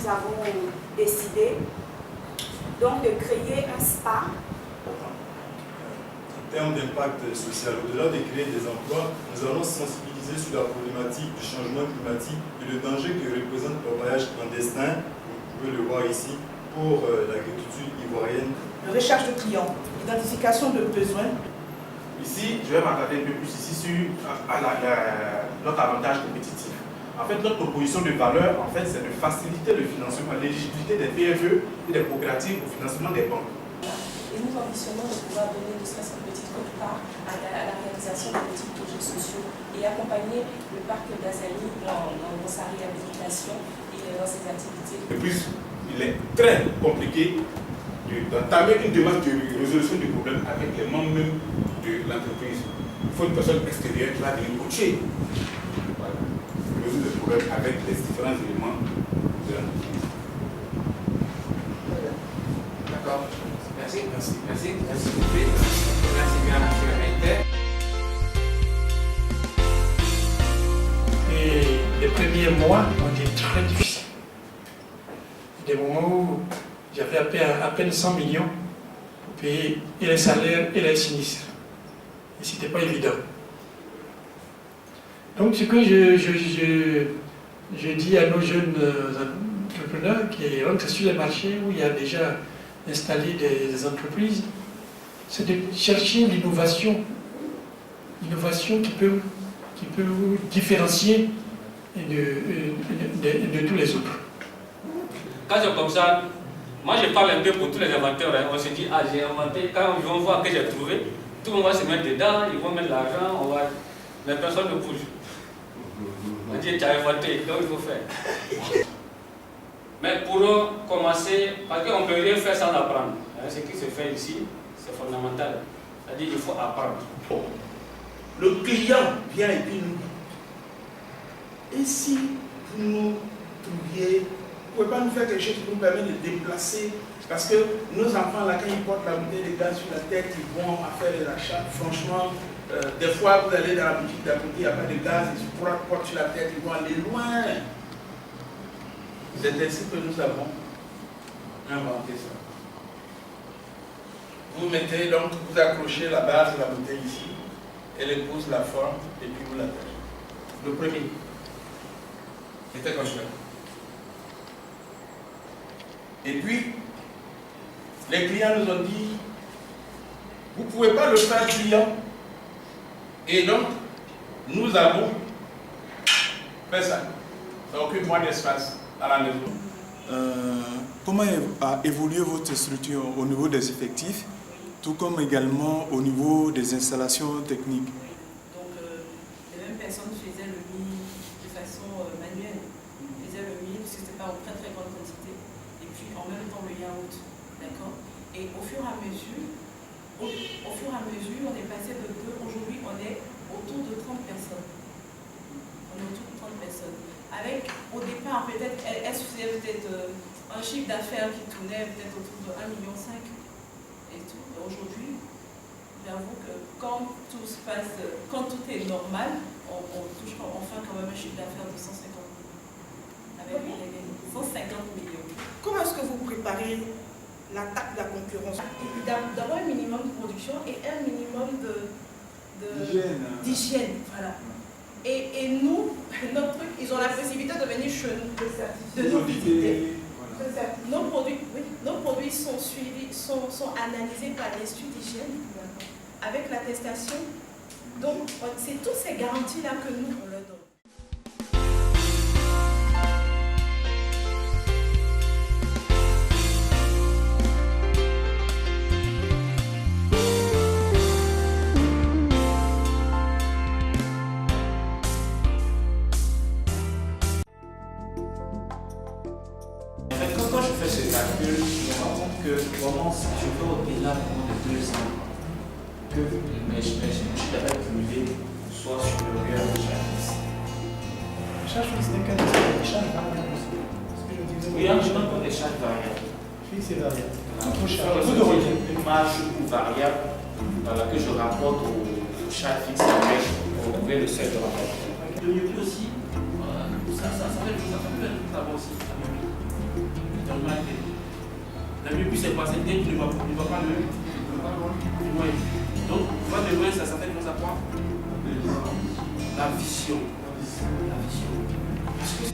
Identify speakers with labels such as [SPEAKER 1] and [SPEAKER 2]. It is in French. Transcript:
[SPEAKER 1] avons décidé donc de créer un spa.
[SPEAKER 2] En termes d'impact social, au-delà de créer des emplois, nous allons sensibiliser sur la problématique du changement climatique et le danger que représente l'orpaillage clandestin, vous pouvez le voir ici, pour l'agriculture ivoirienne.
[SPEAKER 3] Recherche de clients, identification de besoins.
[SPEAKER 4] Ici, je vais m'attarder un peu plus ici sur notre avantage compétitif. En fait, notre proposition de valeur, en fait, c'est de faciliter le financement, l'éligibilité des PFE et des coopératives au financement des banques.
[SPEAKER 5] Et nous ambitionnons de pouvoir donner ne serait-ce qu'une petite part à la réalisation de petits projets sociaux et accompagner le parc d'Azali dans sa réhabilitation et dans ses activités.
[SPEAKER 4] De plus, il est très compliqué d'entamer une démarche de résolution du problème avec les membres même de l'entreprise. Il faut une personne extérieure qui va venir coacher. Voilà. Résoudre le problème avec les différents éléments de l'entreprise.
[SPEAKER 6] D'accord. Merci. Merci. Merci. Merci beaucoup. Merci bien, monsieur.
[SPEAKER 7] Et les premiers mois ont été très difficiles. Des moments où j'avais à peine 100 millions pour payer et les salaires et les sinistres. Et ce n'était pas évident. Donc ce que je dis à nos jeunes entrepreneurs qui rentrent sur les marchés où il y a déjà installé des entreprises, c'est de chercher l'innovation. L'innovation qui peut vous différencier de tous les autres.
[SPEAKER 8] Quand c'est comme ça, moi je parle un peu pour tous les inventeurs. Hein. On se dit, ah j'ai inventé, quand ils vont voir que j'ai trouvé, tout le monde va se mettre dedans, ils vont mettre l'argent, mais personne ne bouge. On dit, tu as inventé, donc il faut faire. Mais pour commencer, parce qu'on ne peut rien faire sans apprendre. Hein, ce qui se fait ici, c'est fondamental. C'est-à-dire qu'il faut apprendre.
[SPEAKER 9] Le client vient et puis nous dit, et si vous nous trouviez, vous ne pouvez pas nous faire quelque chose qui nous permet de déplacer, parce que nos enfants là, quand ils portent la bouteille de gaz sur la tête, ils vont à faire les achats. Franchement, des fois vous allez dans la boutique d'à côté, il n'y a pas de gaz, ils portent sur la tête, ils vont aller loin. C'est ainsi que nous avons inventé ça. Vous mettez donc, vous accrochez la base de la bouteille ici, elle épouse la forme et puis vous l'attachez. Le premier était comme ça. Et puis, les clients nous ont dit, vous ne pouvez pas le faire client. Et donc, nous avons fait ça. Ça occupe moins d'espace à la maison.
[SPEAKER 10] Comment a évolué votre structure au niveau des effectifs, tout comme également au niveau des installations techniques?
[SPEAKER 5] Donc, les mêmes personnes faisaient le mille de façon manuelle. Ils faisaient le mille parce que ce n'était pas en très très grande quantité. Et puis en même temps le yaourt. D'accord? Et au fur et à mesure, on est passé de peu. Aujourd'hui, on est autour de 30 personnes. On est autour de 30 personnes. Avec, au départ, peut-être, elle faisait peut-être un chiffre d'affaires qui tournait peut-être autour de 1,5 million et tout. Et aujourd'hui, j'avoue que quand tout se passe, quand tout est normal, on touche enfin quand même un chiffre d'affaires de 150 millions. Avec 150 millions.
[SPEAKER 3] Comment est-ce que vous préparez l'attaque de la concurrence?
[SPEAKER 5] D'avoir un minimum de production et un minimum d'hygiène. Voilà. Et nous, notre truc, ils ont la possibilité de venir chez nous, de nous visiter. Voilà. Nos produits sont suivis, sont analysés par l'Institut d'hygiène avec l'attestation. Donc, c'est toutes ces garanties-là que nous, on leur donne.
[SPEAKER 6] Quand je fais ce calcul, je me rends compte que vraiment, si je veux au-delà de 2 ans, que mes chiffres d'affaires privés soient supérieurs à chaque fixe.
[SPEAKER 7] Charge fixe n'est qu'un des charges variables.
[SPEAKER 6] Oui, je donne pas des charges variables.
[SPEAKER 7] Fixe et variable.
[SPEAKER 6] Une marge variable que je rapporte au charge fixe avec le seuil de rapport. Le mieux aussi, ça fait le travail aussi.
[SPEAKER 9] La vie, puis c'est quoi? C'est quelqu'un qui ne va pas loin. Donc, voir de loin, ça s'appelle comme ça quoi? La vision. La vision. Parce que